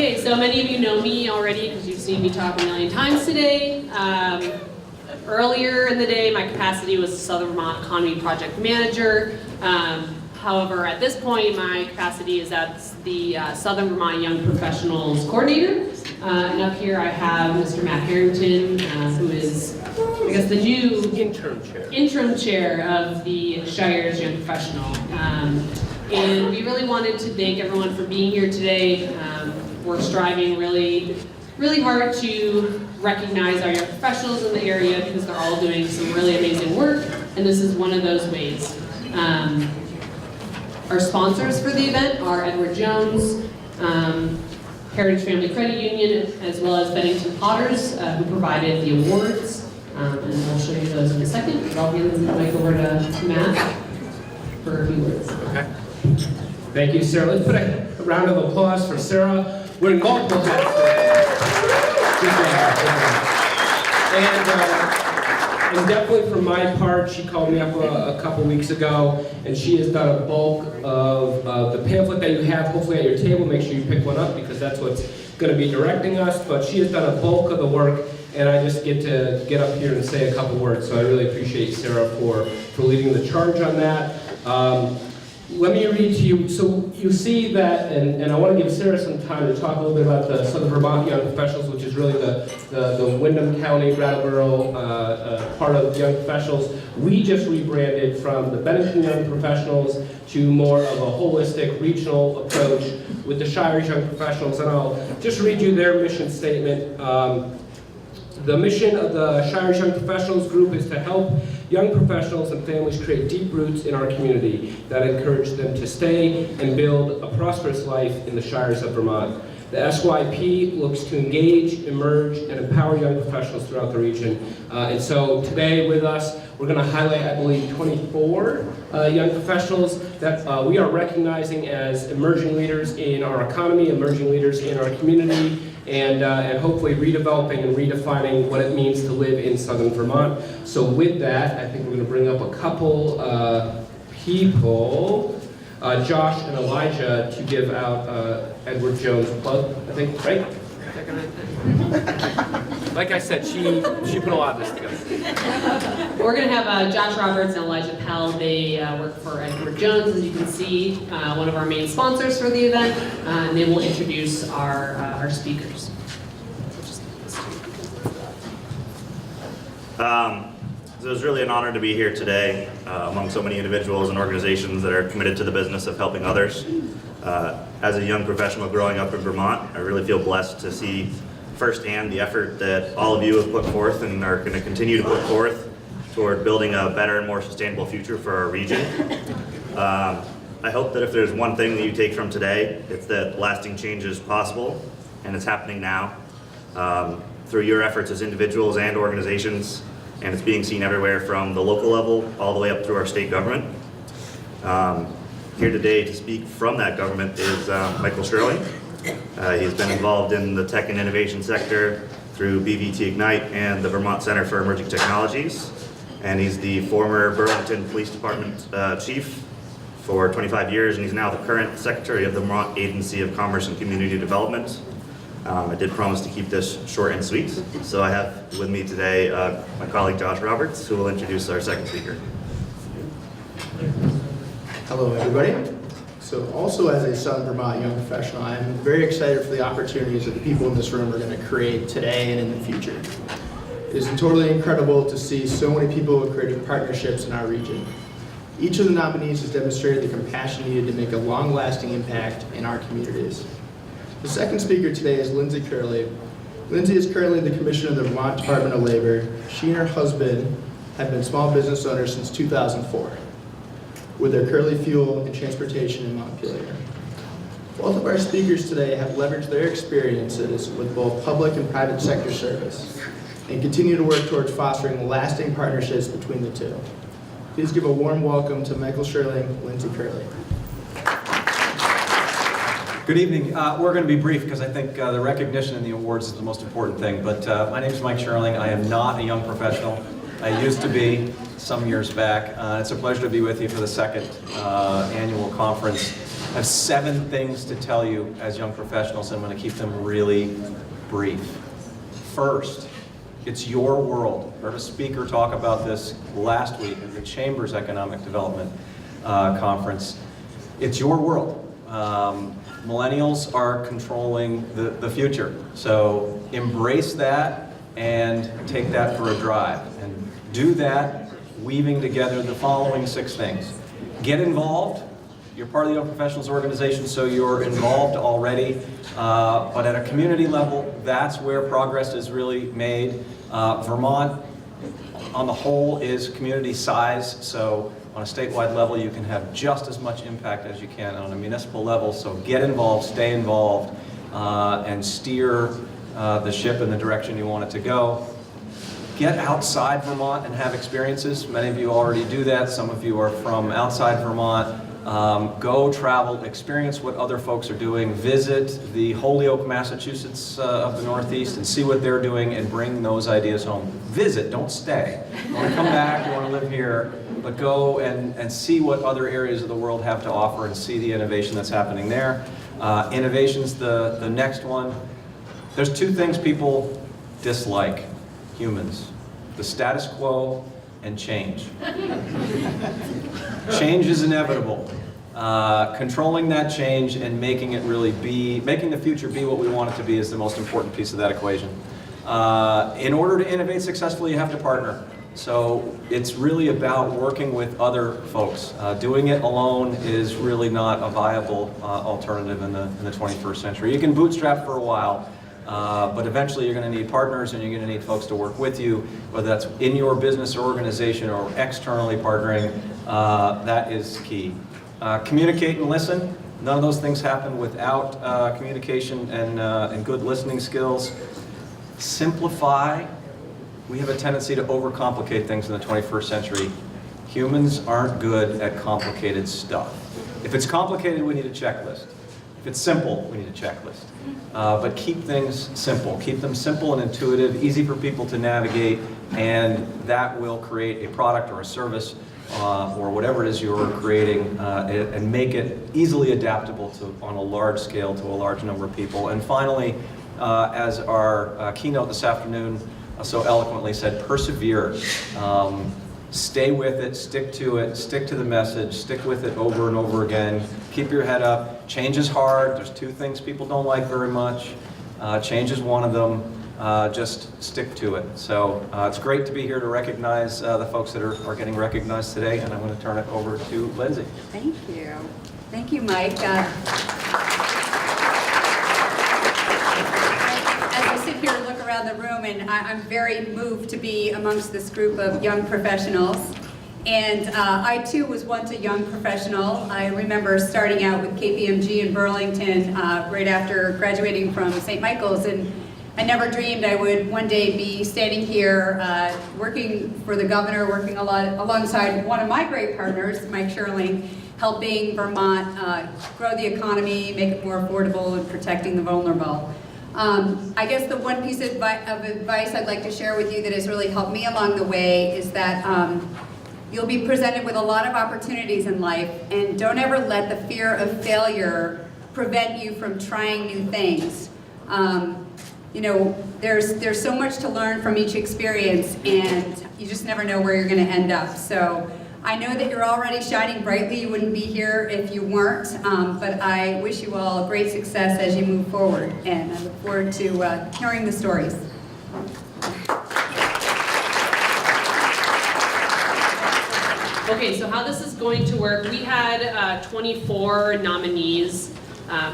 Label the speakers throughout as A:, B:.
A: Okay, so many of you know me already because you've seen me talk a million times today. Earlier in the day, my capacity was Southern Vermont Economy Project Manager. However, at this point, my capacity is as the Southern Vermont Young Professionals Coordinator. And up here I have Mr. Matt Harrington, who is, I guess, the new interim chair of the Shire's Young Professional. And we really wanted to thank everyone for being here today. We're striving really hard to recognize our young professionals in the area because they're all doing some really amazing work, and this is one of those ways. Our sponsors for the event are Edward Jones, Heritage Family Credit Union, as well as Bennington Potters, who provided the awards. And I'll show you those in a second, but I'll hand the mic over to Matt for a few words.
B: Okay. Thank you, Sarah. Let's put a round of applause for Sarah. We're in multiple hats today. And definitely for my part, she called me up a couple weeks ago, and she has done a bulk of the pamphlet that you have, hopefully at your table. Make sure you pick one up because that's what's going to be directing us. But she has done a bulk of the work, and I just get to get up here and say a couple words. So I really appreciate Sarah for leading the charge on that. Let me read to you. So you see that, and I want to give Sarah some time to talk a little bit about the Southern Vermont Young Professionals, which is really the Windham County, Brattleboro part of Young Professionals. We just rebranded from the Bennington Young Professionals to more of a holistic regional approach with the Shire's Young Professionals, and I'll just read you their mission statement. The mission of the Shire's Young Professionals group is to help young professionals and families create deep roots in our community that encourage them to stay and build a prosperous life in the Shires of Vermont. The SYP looks to engage, emerge, and empower young professionals throughout the region. And so today with us, we're going to highlight, I believe, 24 young professionals that we are recognizing as emerging leaders in our economy, emerging leaders in our community, and hopefully redeveloping and redefining what it means to live in Southern Vermont. So with that, I think we're going to bring up a couple people, Josh and Elijah, to give out Edward Jones' plug, I think, right? Like I said, she put a lot of this together.
A: We're going to have Josh Roberts and Elijah Pell. They work for Edward Jones, as you can see, one of our main sponsors for the event, and they will introduce our speakers.
C: So it was really an honor to be here today among so many individuals and organizations that are committed to the business of helping others. As a young professional growing up in Vermont, I really feel blessed to see firsthand the effort that all of you have put forth and are going to continue to put forth toward building a better and more sustainable future for our region. I hope that if there's one thing that you take from today, it's that lasting change is possible, and it's happening now through your efforts as individuals and organizations, and it's being seen everywhere from the local level all the way up through our state government. Here today to speak from that government is Michael Schirling. He's been involved in the tech and innovation sector through BVT Ignite and the Vermont Center for Emerging Technologies. And he's the former Burlington Police Department chief for 25 years, and he's now the current secretary of the Vermont Agency of Commerce and Community Development. I did promise to keep this short and sweet, so I have with me today my colleague Josh Roberts, who will introduce our second speaker.
D: Hello, everybody. So also as a Southern Vermont young professional, I'm very excited for the opportunities that the people in this room are going to create today and in the future. It is totally incredible to see so many people creating partnerships in our region. Each of the nominees has demonstrated the compassion needed to make a long-lasting impact in our communities. The second speaker today is Lindsay Kurrle. Lindsay is currently the Commissioner of the Vermont Department of Labor. She and her husband have been small business owners since 2004. With their Kurrle Fuel and Transportation in Montpelier. Both of our speakers today have leveraged their experiences with both public and private sector service and continue to work towards fostering lasting partnerships between the two. Please give a warm welcome to Michael Schirling, Lindsay Kurrle.
E: Good evening. We're going to be brief because I think the recognition and the awards is the most important thing. But my name is Mike Schirling. I am not a young professional. I used to be some years back. It's a pleasure to be with you for the second annual conference. I have 7 things to tell you as young professionals, and I'm going to keep them really brief. First, it's your world. I heard a speaker talk about this last week at the Chamber's Economic Development Conference. It's your world. Millennials are controlling the future. So embrace that and take that for a drive. And do that weaving together the following 6 things. Get involved. You're part of the Young Professionals Organization, so you're involved already. But at a community level, that's where progress is really made. Vermont, on the whole, is community size, so on a statewide level, you can have just as much impact as you can on a municipal level. So get involved, stay involved, and steer the ship in the direction you want it to go. Get outside Vermont and have experiences. Many of you already do that. Some of you are from outside Vermont. Go travel, experience what other folks are doing, visit the Holyoke, Massachusetts of the Northeast and see what they're doing and bring those ideas home. Visit, don't stay. You want to come back, you want to live here, but go and see what other areas of the world have to offer and see the innovation that's happening there. Innovation's the next one. There's 2 things people dislike, humans: the status quo and change. Change is inevitable. Controlling that change and making the future be what we want it to be is the most important piece of that equation. In order to innovate successfully, you have to partner. So it's really about working with other folks. Doing it alone is really not a viable alternative in the 21st century. You can bootstrap for a while, but eventually you're going to need partners and you're going to need folks to work with you, whether that's in your business or organization or externally partnering. That is key. Communicate and listen. None of those things happen without communication and good listening skills. Simplify. We have a tendency to overcomplicate things in the 21st century. Humans aren't good at complicated stuff. If it's complicated, we need a checklist. If it's simple, we need a checklist. But keep things simple. Keep them simple and intuitive, easy for people to navigate, and that will create a product or a service or whatever it is you're creating, and make it easily adaptable on a large scale to a large number of people. And finally, as our keynote this afternoon so eloquently said, persevere. Stay with it, stick to the message, stick with it over and over again. Keep your head up. Change is hard. There's 2 things people don't like very much. Change is one of them. Just stick to it. So it's great to be here to recognize the folks that are getting recognized today, and I'm going to turn it over to Lindsay.
F: Thank you. Thank you, Mike. As I sit here and look around the room, and I'm very moved to be amongst this group of young professionals. And I too was once a young professional. I remember starting out with KPMG in Burlington right after graduating from St. Michael's, and I never dreamed I would one day be standing here working for the governor, working alongside one of my great partners, Mike Schirling, helping Vermont grow the economy, make it more affordable, and protecting the vulnerable. I guess the one piece of advice I'd like to share with you that has really helped me along the way is that you'll be presented with a lot of opportunities in life, and don't ever let the fear of failure prevent you from trying new things. You know, there's so much to learn from each experience, and you just never know where you're going to end up. So I know that you're already shining brightly. You wouldn't be here if you weren't, but I wish you all great success as you move forward, and I look forward to hearing the stories.
A: Okay, so how this is going to work, we had 24 nominees,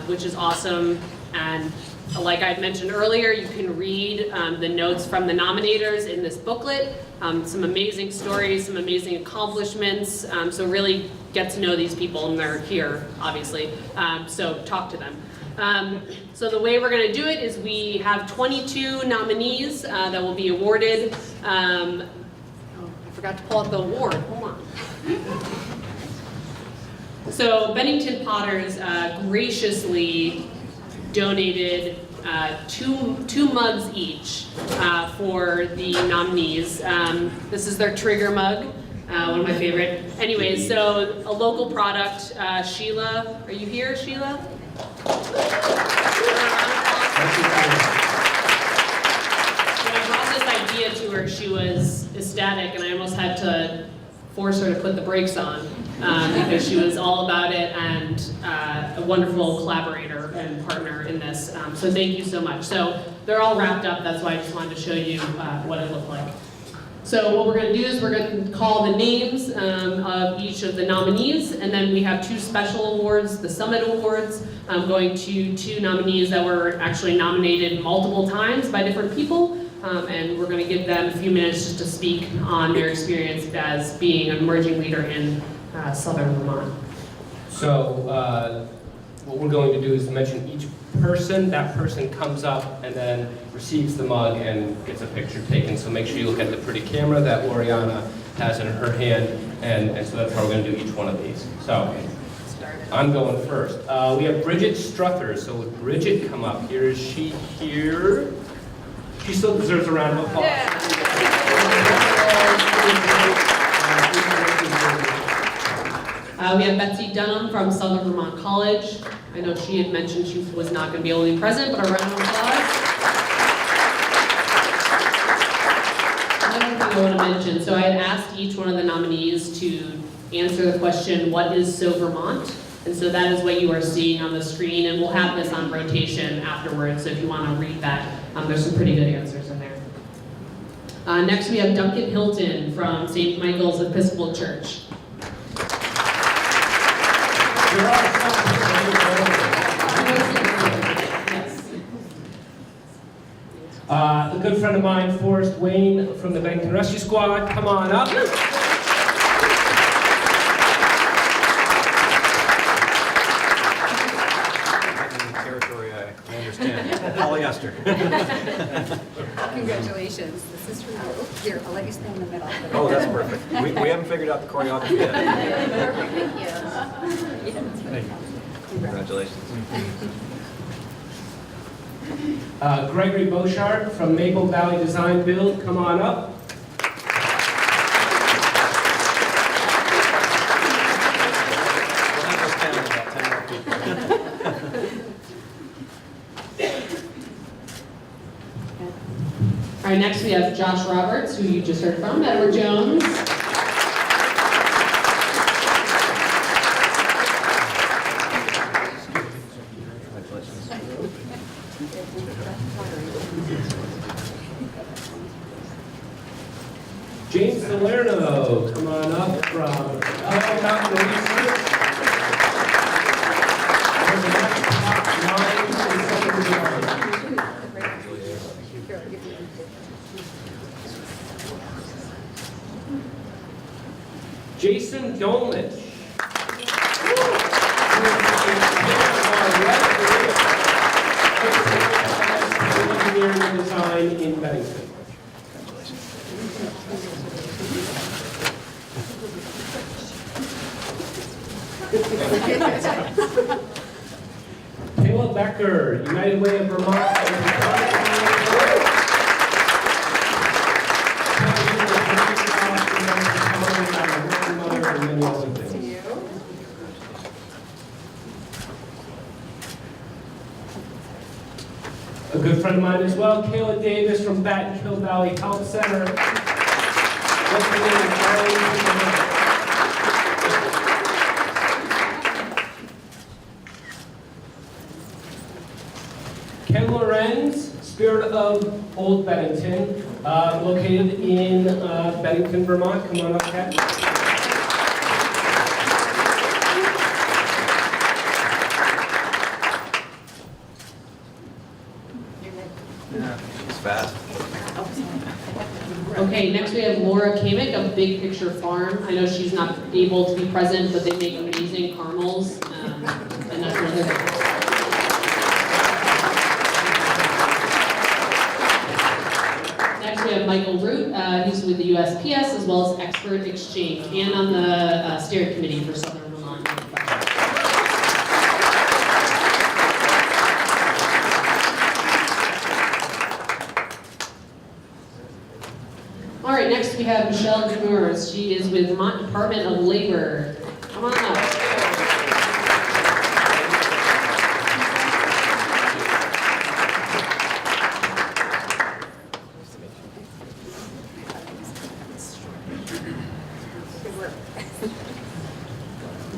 A: which is awesome, and like I had mentioned earlier, you can read the notes from the nominators in this booklet. Some amazing stories, some amazing accomplishments. So really get to know these people, and they're here, obviously. So talk to them. So the way we're going to do it is we have 22 nominees that will be awarded. Oh, I forgot to pull out the award. Hold on. So Bennington Potters graciously donated two mugs each for the nominees. This is their trigger mug. One of my favorite. Anyways, so a local product, Sheila, are you here, Sheila? So I brought this idea to her, she was ecstatic, and I almost had to force her to put the brakes on because she was all about it and a wonderful collaborator and partner in this. So thank you so much. So they're all wrapped up, that's why I just wanted to show you what it looked like. So what we're going to do is we're going to call the names of each of the nominees, and then we have 2 special awards, the Summit Awards, going to 2 nominees that were actually nominated multiple times by different people, and we're going to give them a few minutes just to speak on their experience as being an emerging leader in Southern Vermont.
B: So what we're going to do is mention each person. That person comes up and then receives the mug and gets a picture taken. So make sure you look at the pretty camera that Loriana has in her hand, and so that's how we're going to do each one of these. So I'm going first. We have Bridget Struthers. So would Bridget come up? Here is she here. She still deserves a round of applause.
A: We have Betsy Dunham from Southern Vermont College. I know she had mentioned she was not going to be able to be present, but a round of applause. Another thing I want to mention, so I had asked each one of the nominees to answer the question, what is So Vermont? And so that is what you are seeing on the screen, and we'll have this on rotation afterwards, so if you want to read that, there's some pretty good answers in there. Next we have Duncan Hilton from St. Michael's Episcopal Church.
B: A good friend of mine, Forrest Wayne from the Bennington Rescue Squad, come on up.
E: Territory, I understand. Polyester.
F: Congratulations, this is for you. Here, I'll let you stand in the middle.
E: Oh, that's perfect. We haven't figured out the choreography yet.
F: Thank you.
E: Congratulations.
B: Gregory Beauchard from Maple Valley Design Build, come on up.
E: We'll have this down in about 10 more people.
A: All right, next we have Josh Roberts, who you just heard from, Edward Jones.
B: James Salerno, come on up from Mountain Research. There's a next top 9 in Southern Vermont. Jason Dolmich. Engineering and design in Bennington. Kayla Becker, United Way of Vermont. A good friend of mine as well, Kayla Davis from Batten Kill Valley Health Center. Ken Lorenz, Spirit of Old Bennington, located in Bennington, Vermont. Come on up, Ken.
E: It's fast.
A: Okay, next we have Laura Kamek of Big Picture Farm. I know she's not able to be present, but they make amazing caramels, and that's what they're. Next we have Michael Root. He's with the USPS as well as Expert Exchange and on the steering committee for Southern Vermont. All right, next we have Michele Morocco. She is with Vermont Department of Labor. Come on up.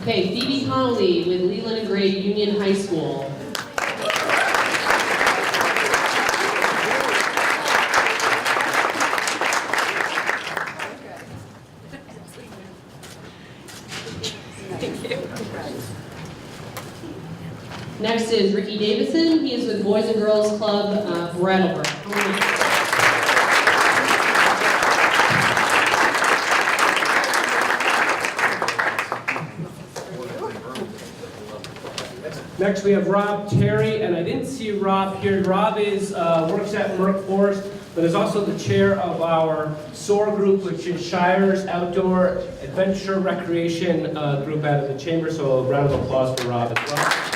A: Okay, Phoebe Connolly with Leland and Gray Union High School. Next is Ricky Davison. He is with Boys and Girls Club Brattleboro.
B: Next we have Rob Terry, and I didn't see Rob here. Rob is works at Merck Forest, but is also the chair of our SOAR group, which is Shire's Outdoor Adventure Recreation group out of the chamber. So a round of applause for Rob as well.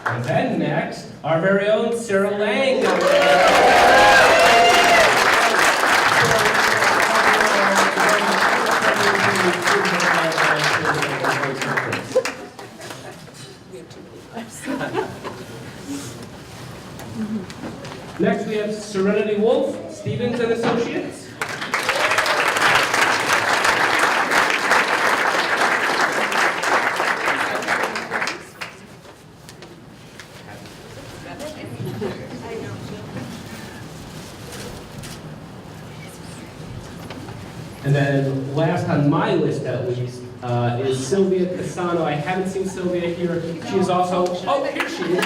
B: And then next, our very own Sarah Lang. Next we have Serenity Wolf, Stevens and Associates. And then last on my list at least is Sylvia Casano. I haven't seen Sylvia here. She is also, oh, here she is.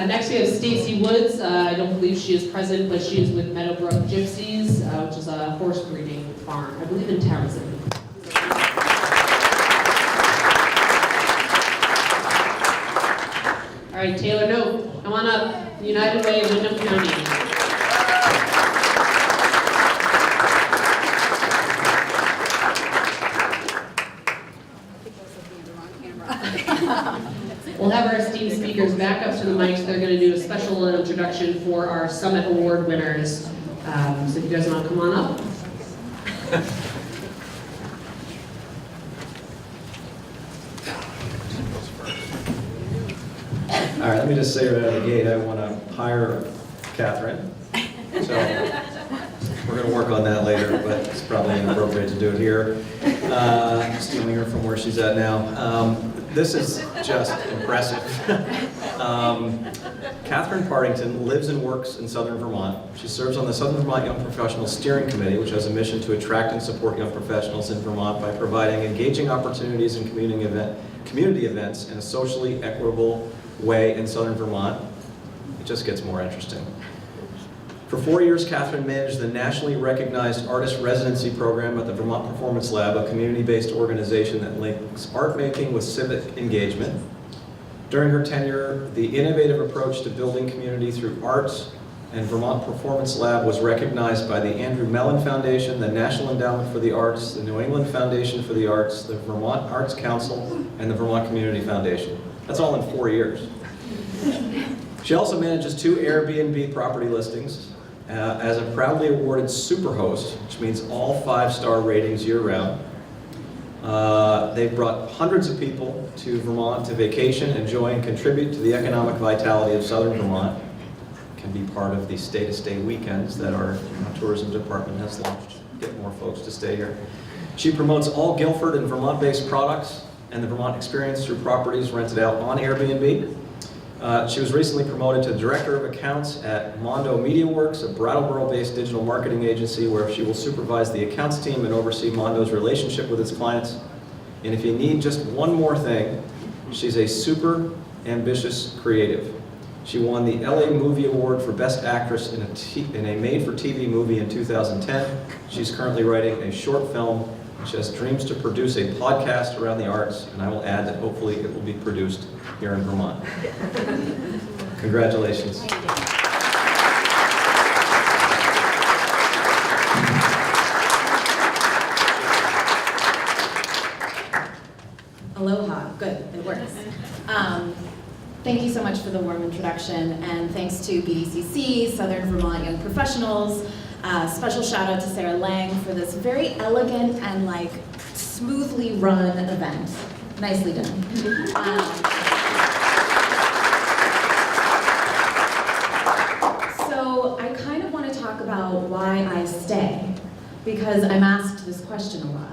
A: Next we have Stacy Woods. I don't believe she is present, but she is with Meadowbrook Gypsies, which is a horse breeding farm, I believe in Townsend. All right, Taylor Note, come on up. United Way of Windham County. We'll have our esteemed speakers back up to the mics. They're going to do a special introduction for our Summit Award winners. So if you guys want to come on up.
E: All right, let me just say right out of the gate, I want to hire Katherine. So we're going to work on that later, but it's probably inappropriate to do it here. Stealing her from where she's at now. This is just impressive. Katherine Partington lives and works in Southern Vermont. She serves on the Southern Vermont Young Professionals Steering Committee, which has a mission to attract and support young professionals in Vermont by providing engaging opportunities and community events in a socially equitable way in Southern Vermont. It just gets more interesting. For 4 years, Katherine managed the nationally recognized artist residency program at the Vermont Performance Lab, a community-based organization that links art making with civic engagement. During her tenure, the innovative approach to building community through arts and Vermont Performance Lab was recognized by the Andrew Mellon Foundation, the National Endowment for the Arts, the New England Foundation for the Arts, the Vermont Arts Council, and the Vermont Community Foundation. That's all in 4 years. She also manages 2 Airbnb property listings as a proudly awarded superhost, which means all 5-star ratings year-round. They've brought hundreds of people to Vermont to vacation, enjoy, and contribute to the economic vitality of Southern Vermont. Can be part of the stay-to-stay weekends that our tourism department has launched, get more folks to stay here. She promotes all Guilford and Vermont-based products and the Vermont experience through properties rented out on Airbnb. She was recently promoted to Director of Accounts at Mondo MediaWorks, a Brattleboro-based digital marketing agency where she will supervise the accounts team and oversee Mondo's relationship with its clients. And if you need just one more thing, she's a super ambitious creative. She won the LA Movie Award for Best Actress in a made-for-TV movie in 2010. She's currently writing a short film. She has dreams to produce a podcast around the arts, and I will add that hopefully it will be produced here in Vermont. Congratulations.
G: good, it works. Thank you so much for the warm introduction, and thanks to BDCC, Southern Vermont Young Professionals. Special shout out to Sarah Lang for this very elegant and like smoothly run event. Nicely done. So I kind of want to talk about why I stay, because I'm asked this question a lot.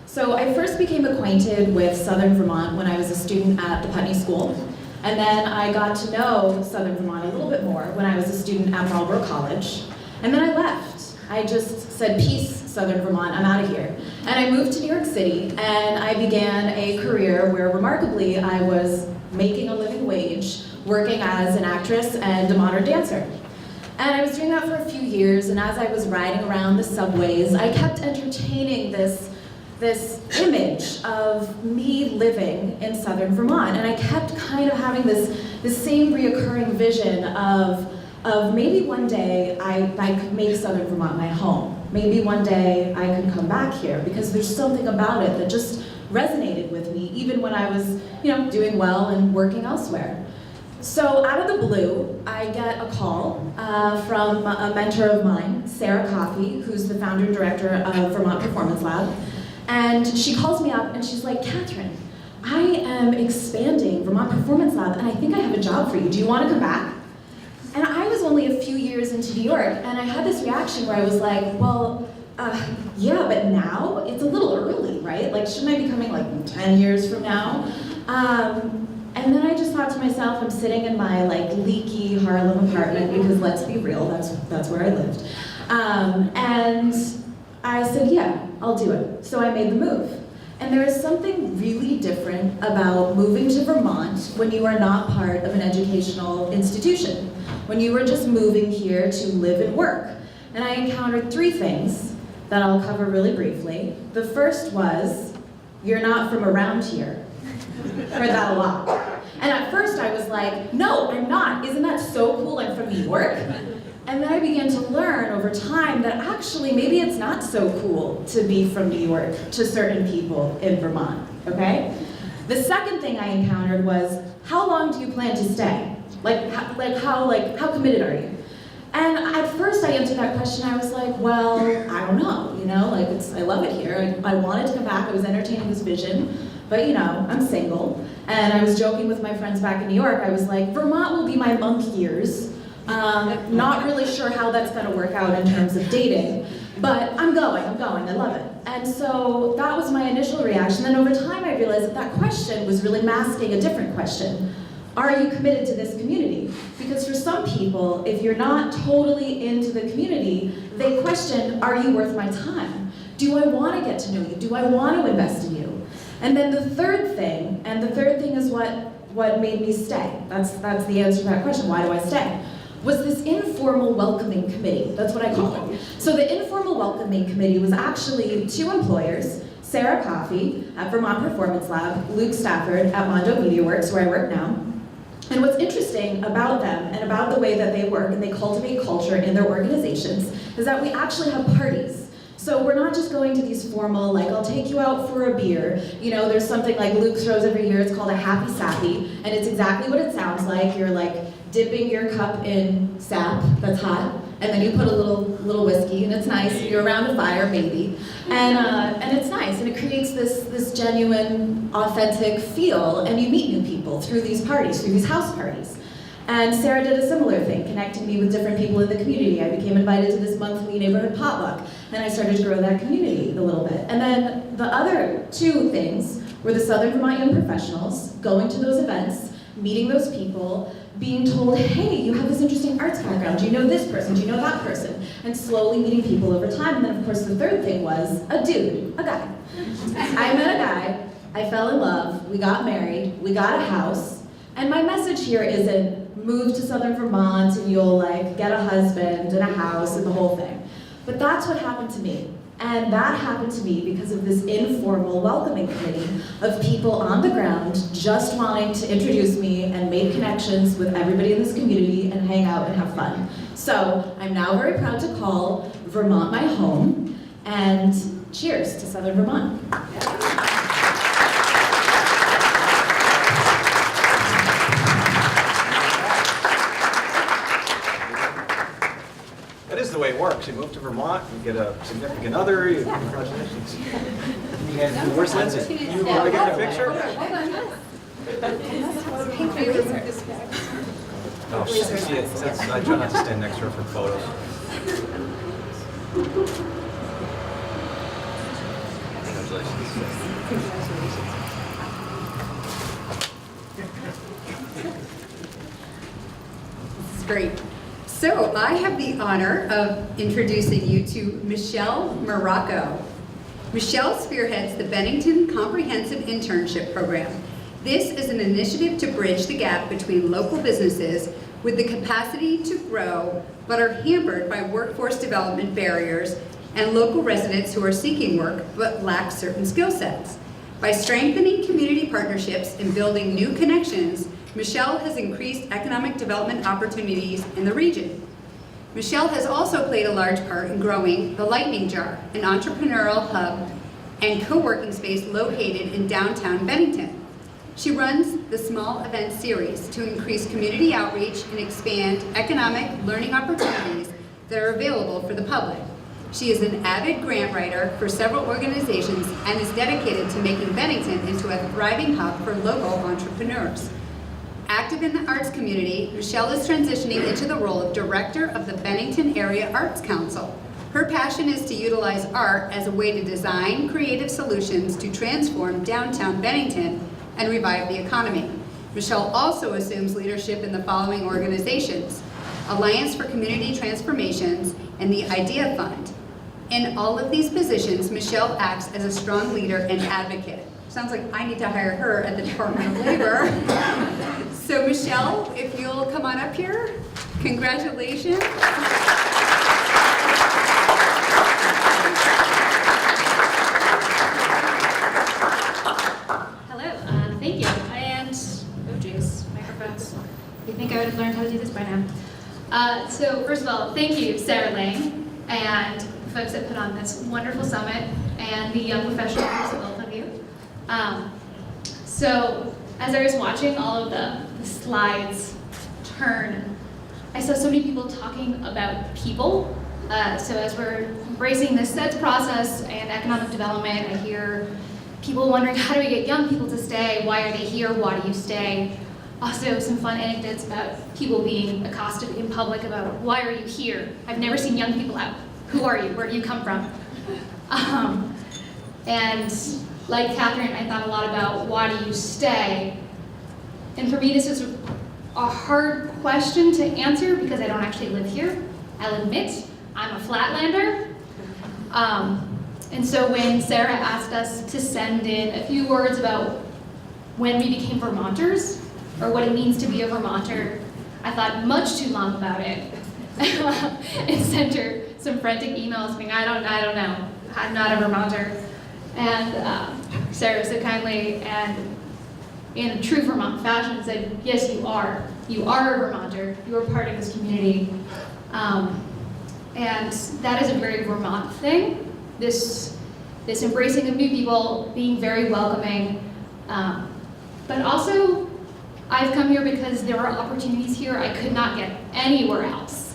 G: So I first became acquainted with Southern Vermont when I was a student at the Putney School, and then I got to know Southern Vermont a little bit more when I was a student at Brattleboro College, and then I left. I just said, peace, Southern Vermont, I'm out of here. And I moved to New York City, and I began a career where, remarkably, I was making a living wage, working as an actress and a modern dancer. And I was doing that for a few years, and as I was riding around the subways, I kept entertaining this image of me living in Southern Vermont. And I kept kind of having this same reoccurring vision of maybe one day I could make Southern Vermont my home. Maybe one day I could come back here, because there's something about it that just resonated with me, even when I was, doing well and working elsewhere. So out of the blue, I get a call from a mentor of mine, Sarah Coffey, who's the founder and director of Vermont Performance Lab. And she calls me up and she's like, Katherine, I am expanding Vermont Performance Lab and I think I have a job for you. Do you want to come back? And I was only a few years into New York, and I had this reaction where I was like, well, yeah, but now it's a little early, right? Like, shouldn't I be coming like 10 years from now? And then I just thought to myself, I'm sitting in my like leaky Harlem apartment, because let's be real, that's where I lived. And I said, yeah, I'll do it. So I made the move. And there is something really different about moving to Vermont when you are not part of an educational institution, when you are just moving here to live and work. And I encountered 3 things that I'll cover really briefly. The first was, you're not from around here. Heard that a lot. And at first I was like, no, I'm not. Isn't that so cool? I'm from New York. And then I began to learn over time that actually maybe it's not so cool to be from New York to certain people in Vermont, okay? The second thing I encountered was, how long do you plan to stay? How committed are you? And at first I answered that question, I was like, well, I don't know, I love it here. I wanted to come back, I was entertaining this vision, but I'm single. And I was joking with my friends back in New York, I was like, Vermont will be my monk years. Not really sure how that's gonna work out in terms of dating, but I'm going, I love it. And so that was my initial reaction. Then over time I realized that question was really masking a different question. Are you committed to this community? Because for some people, if you're not totally into the community, they question, are you worth my time? Do I wanna get to know you? Do I want to invest in you? And then the third thing, is what made me stay. That's the answer to that question, why do I stay? Was this informal welcoming committee. That's what I call it. So the informal welcoming committee was actually 2 employers, Sarah Coffey at Vermont Performance Lab, Luke Stafford at Mondo Media Works, where I work now. And what's interesting about them and about the way that they work and they cultivate culture in their organizations is that we actually have parties. So we're not just going to these formal, like, I'll take you out for a beer. There's something like Luke throws every year, it's called a Happy Sappy, and it's exactly what it sounds like. You're like dipping your cup in sap that's hot, and then you put a little whiskey, and it's nice. You're around a fire, maybe, and it's nice, and it creates this genuine, authentic feel, and you meet new people through these parties, through these house parties. And Sarah did a similar thing, connecting me with different people in the community. I became invited to this monthly neighborhood potluck, and I started to grow that community a little bit. And then the other 2 things were the Southern Vermont Young Professionals, going to those events, meeting those people, being told, hey, you have this interesting arts background, do you know this person, do you know that person? And slowly meeting people over time. And then of course the third thing was a guy. I met a guy, I fell in love, we got married, we got a house, and my message here isn't move to Southern Vermont and you'll like get a husband and a house and the whole thing. But that's what happened to me. And that happened to me because of this informal welcoming committee of people on the ground just wanting to introduce me and make connections with everybody in this community and hang out and have fun. So I'm now very proud to call Vermont my home, and cheers to Southern Vermont.
E: the way it works. You move to Vermont, you get a significant other, congratulations. Where's Lindsay? You want to get a picture? Oh, I try not to stand next to her for photos. Congratulations.
F: Great. So I have the honor of introducing you to Michele Morocco. Michele spearheads the Bennington Comprehensive Internship Program. This is an initiative to bridge the gap between local businesses with the capacity to grow but are hampered by workforce development barriers and local residents who are seeking work but lack certain skill sets. By strengthening community partnerships and building new connections, Michele has increased economic development opportunities in the region. Michele has also played a large part in growing the Lightning Jar, an entrepreneurial hub and co-working space located in downtown Bennington. She runs the Small Event Series to increase community outreach and expand economic learning opportunities that are available for the public. She is an avid grant writer for several organizations and is dedicated to making Bennington into a thriving hub for local entrepreneurs. Active in the arts community, Michele is transitioning into the role of director of the Bennington Area Arts Council. Her passion is to utilize art as a way to design creative solutions to transform downtown Bennington and revive the economy. Michele also assumes leadership in the following organizations: Alliance for Community Transformations and the Idea Fund. In all of these positions, Michele acts as a strong leader and advocate. Sounds like I need to hire her at the Department of Labor. So Michele, if you'll come on up here, congratulations.
H: Hello, thank you. And, oh geez, microphones. You'd think I would have learned how to do this by now. So first of all, thank you, Sarah Lang, and the folks that put on this wonderful summit, and the young professionals, both of you. So as I was watching all of the slides turn, I saw so many people talking about people. So as we're embracing this SEDS process and economic development, I hear people wondering, how do we get young people to stay? Why are they here? Why do you stay? Also, some fun anecdotes about people being accosted in public about, why are you here? I've never seen young people out. Who are you? Where do you come from? And like Katherine, I thought a lot about, why do you stay? And for me, this is a hard question to answer because I don't actually live here. I'll admit, I'm a flatlander. And so when Sarah asked us to send in a few words about when we became Vermonters, or what it means to be a Vermonter, I thought much too long about it. And sent her some frantic emails being, I don't know, I'm not a Vermonter. And Sarah so kindly and in a true Vermont fashion said, yes, you are. You are a Vermonter. You are part of this community. And that is a very Vermont thing. This embracing of new people, being very welcoming. But also, I've come here because there are opportunities here I could not get anywhere else.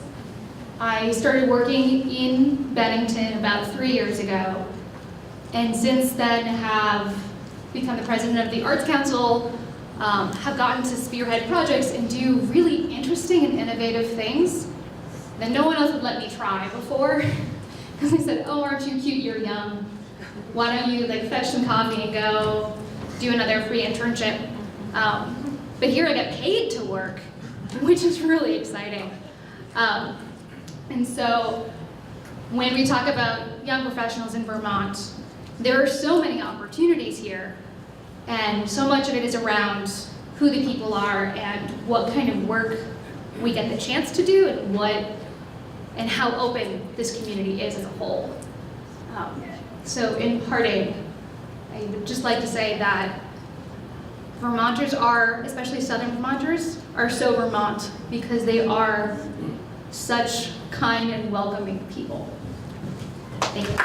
H: I started working in Bennington about 3 years ago, and since then have become the president of the Arts Council, have gotten to spearhead projects and do really interesting and innovative things that no one else would let me try before. Because they said, oh, aren't you cute, you're young. Why don't you fetch some coffee and go do another free internship? But here I get paid to work, which is really exciting. And so when we talk about young professionals in Vermont, there are so many opportunities here, and so much of it is around who the people are and what kind of work we get the chance to do and how open this community is as a whole. So in parting, I would just like to say that Vermonters are, especially Southern Vermonters, are so Vermont because they are such kind and welcoming people. Thank you.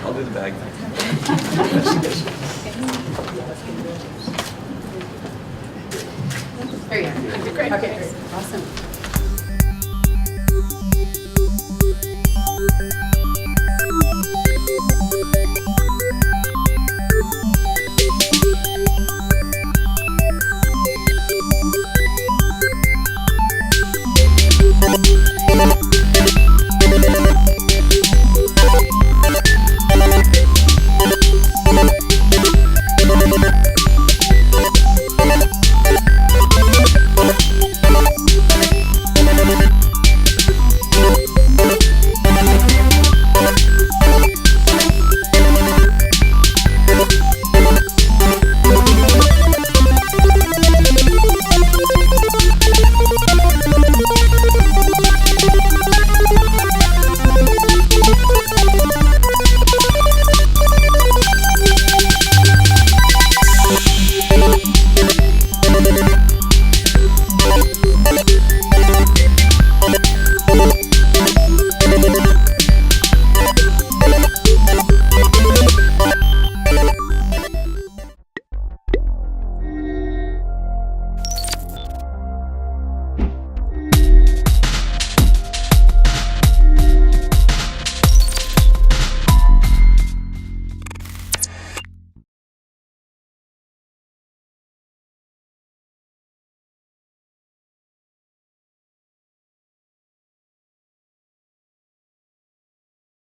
E: I'll do the bag thing.
F: There you go. Great. Okay, great. Awesome.